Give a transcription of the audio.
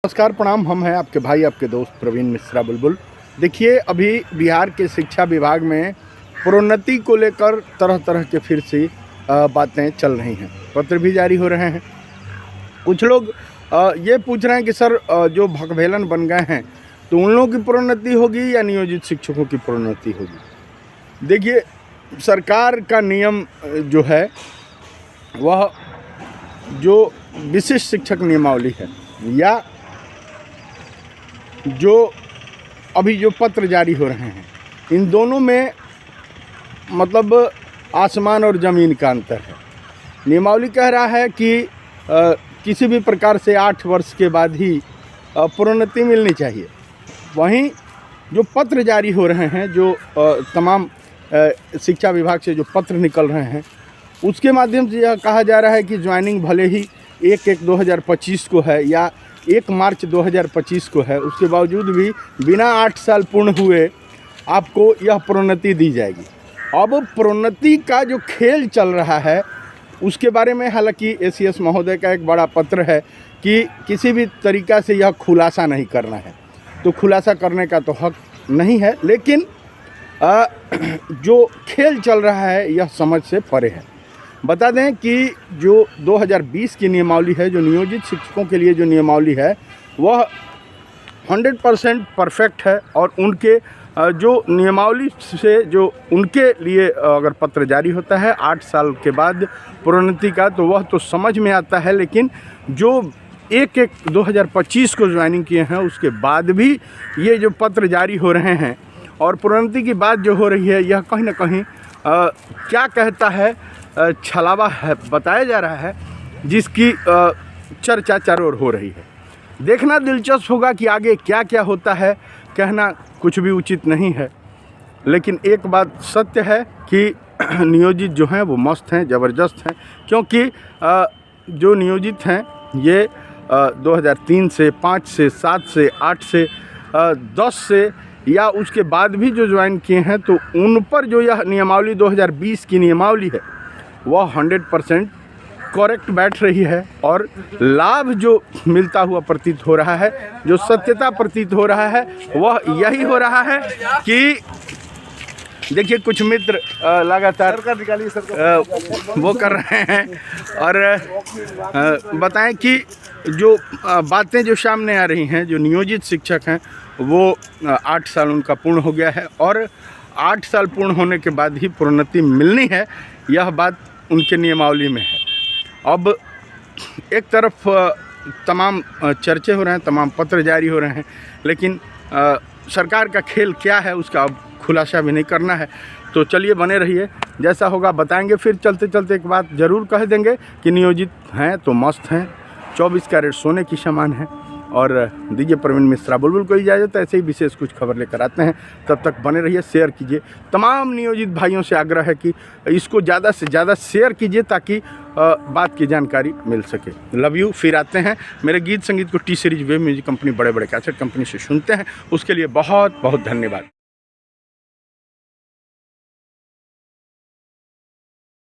नमस्कार प्रणाम। हम हैं आपके भाई आपके दोस्त प्रवीण मिश्रा बुलबुल। देखिए, अभी बिहार के शिक्षा विभाग में प्रोन्नति को लेकर तरह तरह के फिर से बातें चल रही हैं, पत्र भी जारी हो रहे हैं। कुछ लोग ये पूछ रहे हैं कि सर जो भगभेलन बन गए हैं तो उन लोगों की प्रोन्नति होगी या नियोजित शिक्षकों की प्रोन्नति होगी। देखिए, सरकार का नियम जो है वह जो विशिष्ट शिक्षक नियमावली है या जो अभी जो पत्र जारी हो रहे हैं, इन दोनों में मतलब आसमान और ज़मीन का अंतर है। नियमावली कह रहा है कि किसी भी प्रकार से 8 वर्ष के बाद ही प्रोन्नति मिलनी चाहिए। वहीं जो पत्र जारी हो रहे हैं, जो तमाम शिक्षा विभाग से जो पत्र निकल रहे हैं, उसके माध्यम से यह कहा जा रहा है कि ज्वाइनिंग भले ही 1/1/2025 को है या 1 मार्च 2025 को है, उसके बावजूद भी बिना 8 साल पूर्ण हुए आपको यह प्रोन्नति दी जाएगी। अब प्रोन्नति का जो खेल चल रहा है उसके बारे में हालांकि एसीएस महोदय का एक बड़ा पत्र है कि किसी भी तरीक़ा से यह खुलासा नहीं करना है, तो खुलासा करने का तो हक नहीं है, लेकिन जो खेल चल रहा है यह समझ से परे है। बता दें कि जो 2020 की नियमावली है, जो नियोजित शिक्षकों के लिए जो नियमावली है, वह 100% परफेक्ट है और उनके जो नियमावली से जो उनके लिए अगर पत्र जारी होता है 8 साल के बाद प्रोन्नति का, तो वह तो समझ में आता है। लेकिन जो 1/1/2025 को ज्वाइनिंग किए हैं उसके बाद भी ये जो पत्र जारी हो रहे हैं और प्रोन्नति की बात जो हो रही है, यह कहीं ना कहीं क्या कहता है, छलावा है बताया जा रहा है, जिसकी चर्चा चारों ओर हो रही है। देखना दिलचस्प होगा कि आगे क्या क्या होता है। कहना कुछ भी उचित नहीं है, लेकिन एक बात सत्य है कि नियोजित जो हैं वो मस्त हैं, ज़बरदस्त हैं, क्योंकि जो नियोजित हैं ये 2003 से 5 से 7 से 8 से 10 से या उसके बाद भी जो ज्वाइन किए हैं, तो उन पर जो यह नियमावली 2020 की नियमावली है वह 100% करेक्ट बैठ रही है और लाभ जो मिलता हुआ प्रतीत हो रहा है, जो सत्यता प्रतीत हो रहा है, वह यही हो रहा है कि देखिए कुछ मित्र लगातार वो कर रहे हैं और बताएं कि जो बातें जो सामने आ रही हैं, जो नियोजित शिक्षक हैं वो 8 साल उनका पूर्ण हो गया है और 8 साल पूर्ण होने के बाद ही प्रोन्नति मिलनी है, यह बात उनके नियमावली में है। अब एक तरफ तमाम चर्चे हो रहे हैं, तमाम पत्र जारी हो रहे हैं, लेकिन सरकार का खेल क्या है उसका अब खुलासा भी नहीं करना है। तो चलिए बने रहिए, जैसा होगा बताएंगे। फिर चलते चलते एक बात ज़रूर कह देंगे कि नियोजित हैं तो मस्त हैं, 24 कैरेट सोने की समान है। और दीजिए प्रवीण मिश्रा बुलबुल को इजाज़त, ऐसे ही विशेष कुछ खबर लेकर आते हैं। तब तक बने रहिए, शेयर कीजिए। तमाम नियोजित भाइयों से आग्रह है कि इसको ज़्यादा से ज़्यादा शेयर कीजिए ताकि बात की जानकारी मिल सके। Love you. फिर आते हैं, मेरे गीत संगीत को T series web music company, बड़े बड़े कैसेट कंपनी से सुनते हैं, उसके लिए बहुत बहुत धन्यवाद।